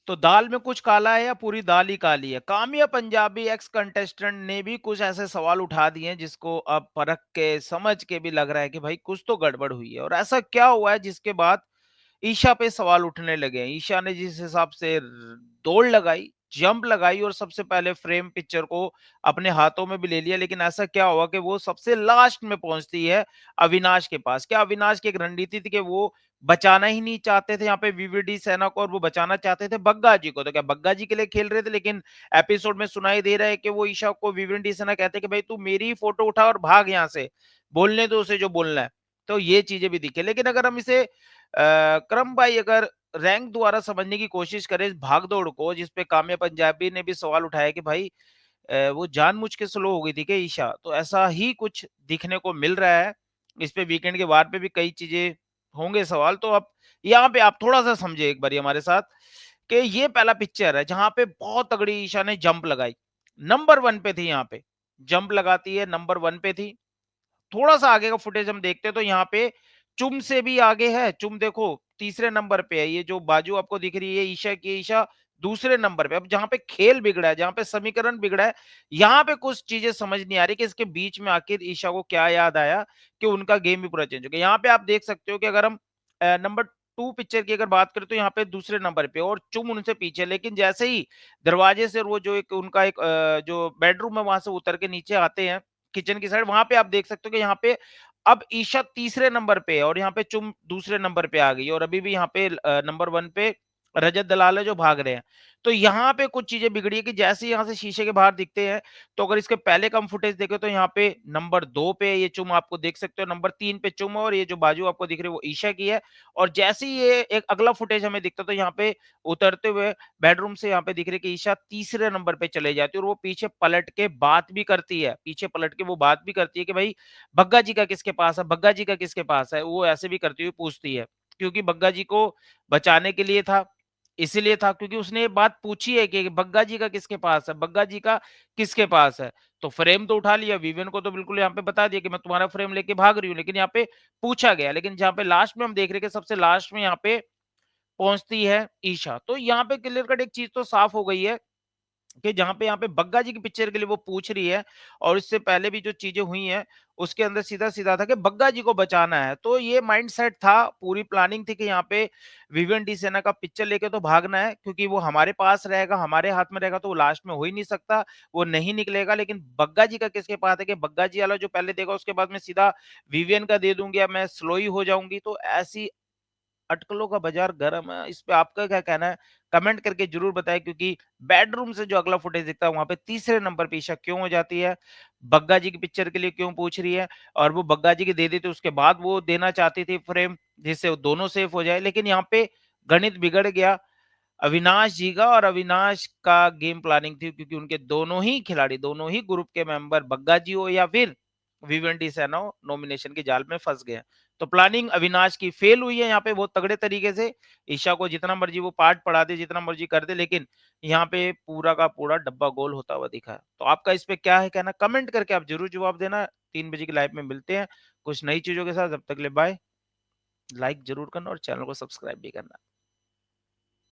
तो दाल में कुछ काला है या पूरी दाल ही काली है? काम्या पंजाबी एक्स कंटेस्टेंट ने भी कुछ ऐसे सवाल उठा दिए हैं जिसको अब परख के, समझ के भी लग रहा है कि भाई कुछ तो गड़बड़ हुई है। और ऐसा क्या हुआ है जिसके बाद ईशा पे सवाल उठने लगे हैं। ईशा ने जिस हिसाब से दौड़ लगाई, जंप लगाई और सबसे पहले फ्रेम पिक्चर को अपने हाथों में भी ले लिया, लेकिन ऐसा क्या हुआ कि वो सबसे लास्ट में पहुंचती है अविनाश के पास। क्या अविनाश की एक रणनीति थी कि वो बचाना ही नहीं चाहते थे यहाँ पे वीवीडी सेना को, और वो बचाना चाहते थे बग्गा जी को। तो क्या बग्गा जी के लिए खेल रहे थे? लेकिन एपिसोड में सुनाई दे रहा है कि वो ईशा को वीवीडी सेना कहते हैं कि भाई तू मेरी ही फोटो उठा और भाग यहाँ से, बोलने दो उसे जो बोलना है। तो ये चीजें भी दिखे। लेकिन अगर हम इसे क्रम भाई अगर रैंक द्वारा समझने की कोशिश करें इस भागदौड़ को, जिसपे काम्या पंजाबी ने भी सवाल उठाया कि भाई वो जानबूझ के स्लो हो गई थी क्या ईशा? तो ऐसा ही कुछ दिखने को मिल रहा है। इस पे वीकेंड के वार पे भी कई चीजें होंगे सवाल। तो अब यहाँ पे आप थोड़ा सा समझे एक बार हमारे साथ कि ये पहला पिक्चर है जहां पे बहुत तगड़ी ईशा ने जंप लगाई। नंबर वन पे थी यहाँ पे, जंप लगाती है, नंबर वन पे थी। थोड़ा सा आगे का फुटेज हम देखते हैं तो यहाँ पे चुम से भी आगे है। चुम देखो तीसरे नंबर पे है। ये जो बाजू आपको दिख रही है ईशा की, ईशा दूसरे नंबर पे। अब जहां पे खेल बिगड़ा है, जहां पे समीकरण बिगड़ा है, यहाँ पे कुछ चीजें समझ नहीं आ रही कि इसके बीच में आखिर ईशा को क्या याद आया कि उनका गेम भी पूरा चेंज हो गया। यहाँ पे आप देख सकते हो कि अगर हम नंबर टू पिक्चर की अगर बात करें तो यहाँ पे दूसरे नंबर पे और चुम उनसे पीछे। लेकिन जैसे ही दरवाजे से वो जो एक उनका एक जो बेडरूम है वहां से उतर के नीचे आते हैं किचन की साइड, वहां पे आप देख सकते हो कि यहाँ पे अब ईशा तीसरे नंबर पे है और यहाँ पे चुम दूसरे नंबर पे आ गई। और अभी भी यहाँ पे नंबर वन पे रजत दलाल है जो भाग रहे हैं। तो यहाँ पे कुछ चीजें बिगड़ी है कि जैसे यहाँ से शीशे के बाहर दिखते हैं, तो अगर इसके पहले कम फुटेज देखे तो यहाँ पे नंबर दो पे ये चुम आपको देख सकते हो, नंबर तीन पे चुम, और ये जो बाजू आपको दिख रही है वो ईशा की है। और जैसे ही ये एक अगला फुटेज हमें दिखता तो यहाँ पे उतरते हुए बेडरूम से यहाँ पे दिख रही है कि ईशा तीसरे नंबर पे चले जाती है और वो पीछे पलट के बात भी करती है। पीछे पलट के वो बात भी करती है कि भाई बग्गा जी का किसके पास है, बग्गा जी का किसके पास है। वो ऐसे भी करती हुई पूछती है क्योंकि बग्गा जी को बचाने के लिए था, इसीलिए था क्योंकि उसने ये बात पूछी है कि बग्गा जी का किसके पास है, बग्गा जी का किसके पास है। तो फ्रेम तो उठा लिया, विवियन को तो बिल्कुल यहाँ पे बता दिया कि मैं तुम्हारा फ्रेम लेके भाग रही हूँ, लेकिन यहाँ पे पूछा गया। लेकिन जहाँ पे लास्ट में हम देख रहे हैं कि सबसे लास्ट में यहाँ पे पहुंचती है ईशा। तो यहाँ पे क्लियर कट एक चीज तो साफ हो गई है कि जहाँ पे यहाँ पे बग्गा जी की पिक्चर के लिए वो पूछ रही है और इससे पहले भी जो चीजें हुई हैं उसके अंदर सीधा सीधा था कि बग्गा जी को बचाना है। तो ये माइंडसेट था, पूरी प्लानिंग थी कि यहाँ पे विवियन डी सेना का पिक्चर लेके तो भागना है क्योंकि वो हमारे पास रहेगा, हमारे हाथ में रहेगा तो वो लास्ट में हो ही नहीं सकता, वो नहीं निकलेगा। लेकिन बग्गा जी का किसके पास है कि बग्गा जी वाला जो पहले देगा उसके बाद में सीधा विवियन का दे दूंगी या मैं स्लो ही हो जाऊंगी। तो ऐसी अटकलों का बाजार गर्म है। इस पे आपका क्या कहना है? कमेंट करके जरूर बताएं क्योंकि बेडरूम से जो अगला फुटेज दिखता है वहां पे तीसरे नंबर पे ईशा क्यों हो जाती है, बग्गा जी की पिक्चर के लिए क्यों पूछ रही है, और वो बग्गा जी की दे देती उसके बाद वो देना चाहती थी फ्रेम जिससे वो दोनों सेफ हो जाए। लेकिन यहाँ पे गणित बिगड़ गया अविनाश जी का, और अविनाश का गेम प्लानिंग थी क्योंकि उनके दोनों ही खिलाड़ी, दोनों ही ग्रुप के मेंबर बग्गा जी हो या फिर विवेंटी सेना हो, नॉमिनेशन के जाल में फंस गए। तो प्लानिंग अविनाश की फेल हुई है यहाँ पे बहुत तगड़े तरीके से। ईशा को जितना मर्जी वो पार्ट पढ़ा दे, जितना मर्जी कर दे, लेकिन यहाँ पे पूरा का पूरा डब्बा गोल होता हुआ दिखा है। तो आपका इस पे क्या है कहना? कमेंट करके आप जरूर जवाब देना। 3 बजे की लाइव में मिलते हैं कुछ नई चीजों के साथ। जब तक ले बाय। लाइक जरूर करना और चैनल को सब्सक्राइब भी करना।